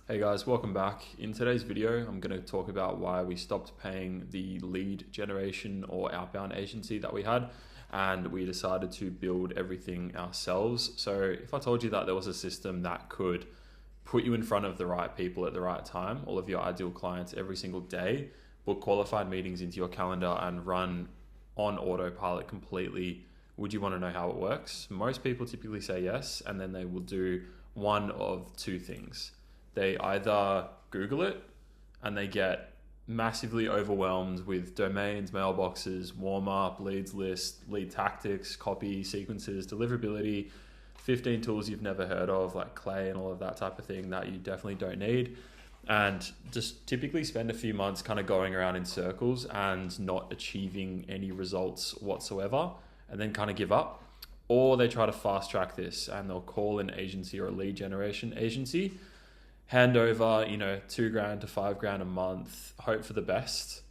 Hey guys, welcome back. In today's video, I'm going to talk about why we stopped paying the lead generation or outbound agency that we had, and we decided to build everything ourselves. So if I told you that there was a system that could put you in front of the right people at the right time, all of your ideal clients every single day, book qualified meetings into your calendar and run on autopilot completely, would you want to know how it works? Most people typically say yes, and then they will do one of two things. They either Google it and they get massively overwhelmed with domains, mailboxes, warm up, leads list, lead tactics, copy, sequences, deliverability, 15 tools you've never heard of like Clay and all of that type of thing that you definitely don't need. And just typically spend a few months kind of going around in circles and not achieving any results whatsoever, and then kind of give up. Or they try to fast track this and they'll call an agency or a lead generation agency, hand over, $2,000 to $5,000 a month, hope for the best.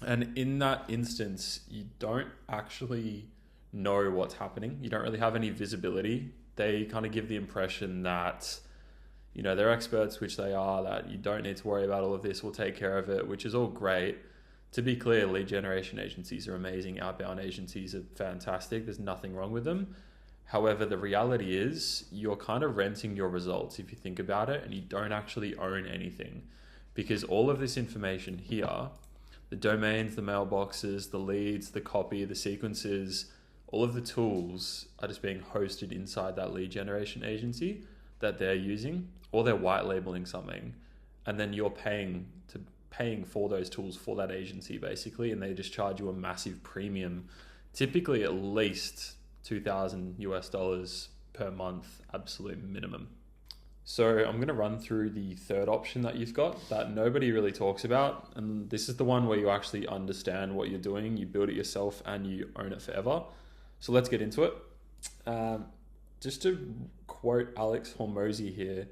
And in that instance, you don't actually know what's happening. You don't really have any visibility. They kind of give the impression that, they're experts, which they are, that you don't need to worry about all of this, we'll take care of it, which is all great. To be clear, lead generation agencies are amazing. Outbound agencies are fantastic. There's nothing wrong with them. However, the reality is you're kind of renting your results if you think about it, and you don't actually own anything, because all of this information here, the domains, the mailboxes, the leads, the copy, the sequences, all of the tools are just being hosted inside that lead generation agency that they're using, or they're white labeling something, and then you're paying for those tools for that agency basically, and they just charge you a massive premium, typically at least $2,000 per month, absolute minimum. So I'm going to run through the third option that you've got that nobody really talks about. And this is the one where you actually understand what you're doing, you build it yourself, and you own it forever. So let's get into it. Just to quote Alex Hormozy here,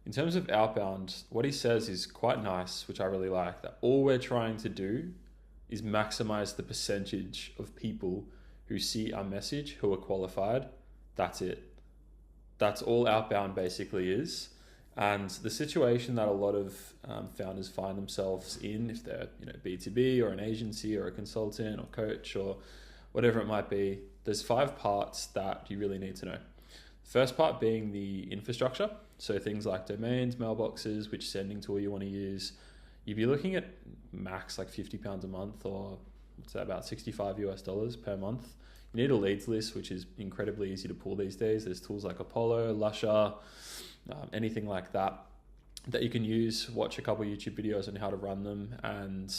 in terms of outbound, what he says is quite nice, which I really like, that all we're trying to do is maximize the percentage of people who see our message, who are qualified. That's it. That's all outbound basically is. And the situation that a lot of founders find themselves in, if they're B2B or an agency or a consultant or coach or whatever it might be, there's 5 parts that you really need to know. First part being the infrastructure. So things like domains, mailboxes, which sending tool you want to use. You'd be looking at max like £50 a month, or what's that, about $65 per month. You need a leads list, which is incredibly easy to pull these days. There's tools like Apollo, Lusher, anything like that you can use. Watch a couple of YouTube videos on how to run them, and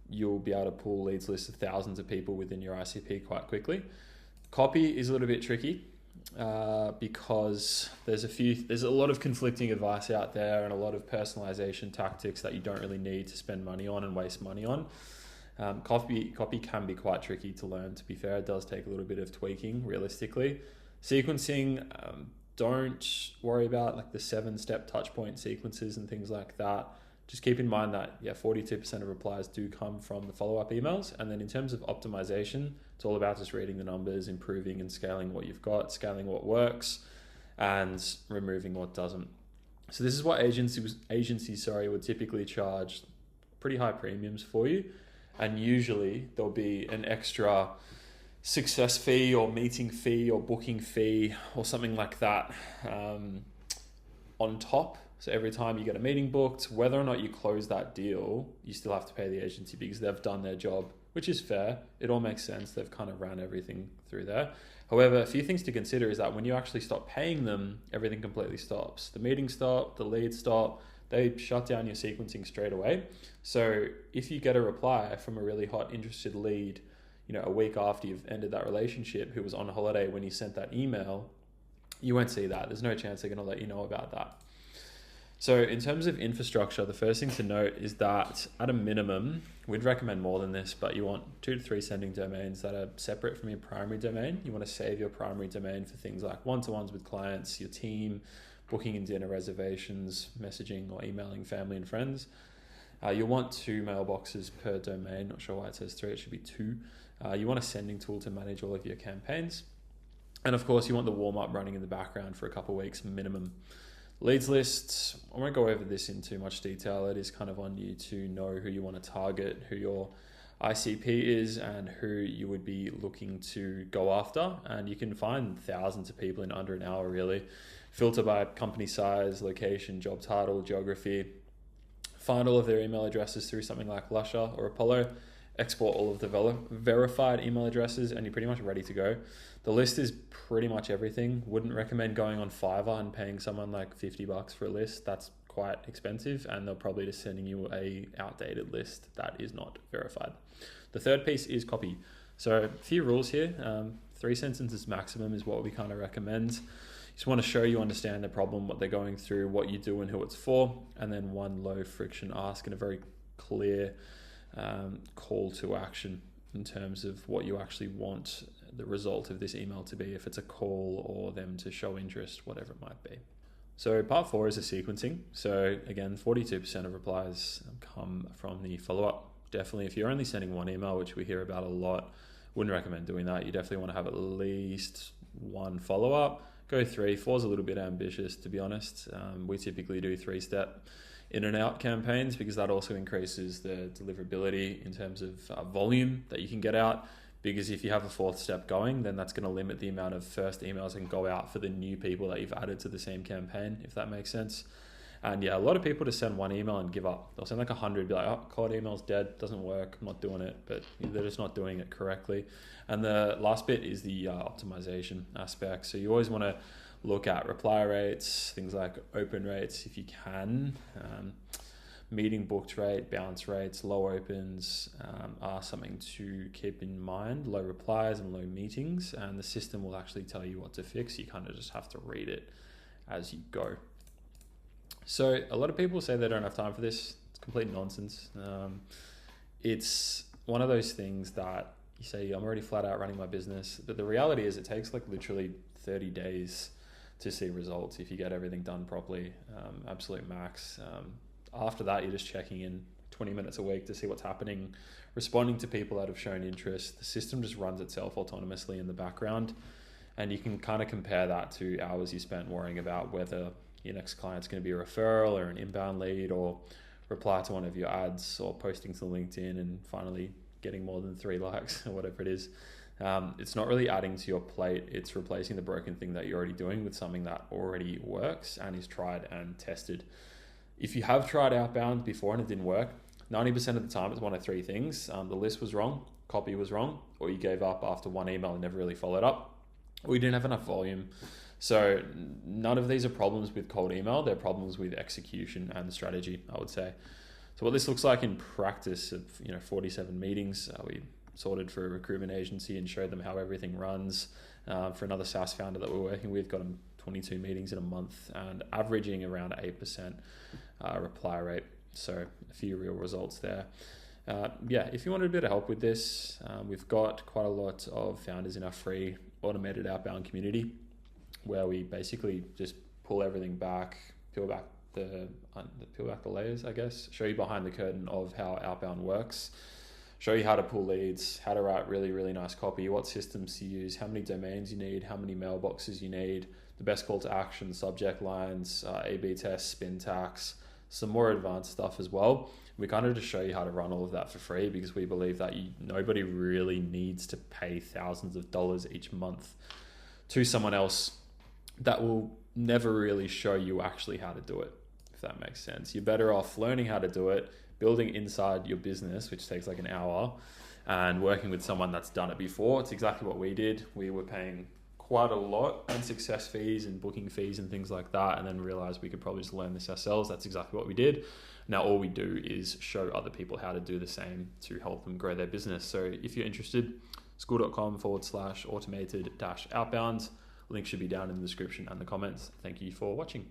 you'll be able to pull leads lists of thousands of people within your ICP quite quickly. Copy is a little bit tricky because there's a lot of conflicting advice out there and a lot of personalization tactics that you don't really need to spend money on and waste money on. Copy can be quite tricky to learn, to be fair. It does take a little bit of tweaking, realistically. Sequencing, don't worry about like the 7-step touch point sequences and things like that. Just keep in mind that 42% of replies do come from the follow-up emails. And then in terms of optimization, it's all about just reading the numbers, improving and scaling what you've got, scaling what works, and removing what doesn't. So this is what agencies would typically charge pretty high premiums for you. And usually there'll be an extra success fee or meeting fee or booking fee or something like that on top. So every time you get a meeting booked, whether or not you close that deal, you still have to pay the agency because they've done their job, which is fair. It all makes sense. They've kind of ran everything through there. However, a few things to consider is that when you actually stop paying them, everything completely stops. The meetings stop, the leads stop, they shut down your sequencing straight away. So if you get a reply from a really hot, interested lead, a week after you've ended that relationship, who was on holiday when you sent that email, you won't see that. There's no chance they're going to let you know about that. So in terms of infrastructure, the first thing to note is that at a minimum, we'd recommend more than this, but you want 2 to 3 sending domains that are separate from your primary domain. You want to save your primary domain for things like one-to-ones with clients, your team, booking and dinner reservations, messaging or emailing family and friends. You'll want 2 mailboxes per domain. Not sure why it says 3, it should be 2. You want a sending tool to manage all of your campaigns. And of course, you want the warm-up running in the background for a couple of weeks minimum. Leads lists, I won't go over this in too much detail. It is kind of on you to know who you want to target, who your ICP is, and who you would be looking to go after. And you can find thousands of people in under an hour, really. Filter by company size, location, job title, geography. Find all of their email addresses through something like Lusher or Apollo. Export all of the verified email addresses, and you're pretty much ready to go. The list is pretty much everything. Wouldn't recommend going on Fiverr and paying someone like $50 for a list. That's quite expensive, and they're probably just sending you a outdated list that is not verified. The third piece is copy. So a few rules here. 3 sentences maximum is what we kind of recommend. Just want to show you understand the problem, what they're going through, what you do and who it's for, and then one low friction ask and a very clear call to action in terms of what you actually want the result of this email to be, if it's a call or them to show interest, whatever it might be. So part 4 is the sequencing. So again, 42% of replies come from the follow-up. Definitely, if you're only sending one email, which we hear about a lot, wouldn't recommend doing that. You definitely want to have at least one follow-up. Go 3. 4 is a little bit ambitious, to be honest. We typically do 3-step in and out campaigns because that also increases the deliverability in terms of volume that you can get out. Because if you have a 4th step going, then that's going to limit the amount of first emails that can go out for the new people that you've added to the same campaign, if that makes sense. And yeah, a lot of people just send one email and give up. They'll send like 100, be like, oh, cold email's dead, doesn't work, I'm not doing it, but they're just not doing it correctly. And the last bit is the optimization aspect. So you always want to look at reply rates, things like open rates if you can. Meeting booked rate, bounce rates, low opens are something to keep in mind. Low replies and low meetings, and the system will actually tell you what to fix. You kind of just have to read it as you go. So a lot of people say they don't have time for this. It's complete nonsense. It's one of those things that you say, I'm already flat out running my business, but the reality is it takes like literally 30 days to see results if you get everything done properly, absolute max. After that, you're just checking in 20 minutes a week to see what's happening, responding to people that have shown interest. The system just runs itself autonomously in the background, and you can kind of compare that to hours you spent worrying about whether your next client's going to be a referral or an inbound lead or reply to one of your ads or posting to LinkedIn and finally getting more than 3 likes or whatever it is. It's not really adding to your plate. It's replacing the broken thing that you're already doing with something that already works and is tried and tested. If you have tried Outbound before and it didn't work, 90% of the time it's one of 3 things. The list was wrong, copy was wrong, or you gave up after one email and never really followed up, or you didn't have enough volume. So none of these are problems with cold email. They're problems with execution and strategy, I would say. So what this looks like in practice of 47 meetings, we sorted for a recruitment agency and showed them how everything runs. For another SaaS founder that we're working with, got them 22 meetings in a month and averaging around 8% reply rate. So a few real results there. If you wanted a bit of help with this, we've got quite a lot of founders in our free automated outbound community where we basically just pull everything back, peel back the layers, I guess, show you behind the curtain of how outbound works, show you how to pull leads, how to write really, really nice copy, what systems to use, how many domains you need, how many mailboxes you need, the best call to action, subject lines, A/B tests, spin tax, some more advanced stuff as well. We kind of just show you how to run all of that for free because we believe that nobody really needs to pay thousands of dollars each month to someone else that will never really show you actually how to do it, if that makes sense. You're better off learning how to do it, building inside your business, which takes like an hour, and working with someone that's done it before. It's exactly what we did. We were paying quite a lot on success fees and booking fees and things like that, and then realized we could probably just learn this ourselves. That's exactly what we did. Now all we do is show other people how to do the same to help them grow their business. So if you're interested, school.com/automated-outbound. Link should be down in the description and the comments. Thank you for watching.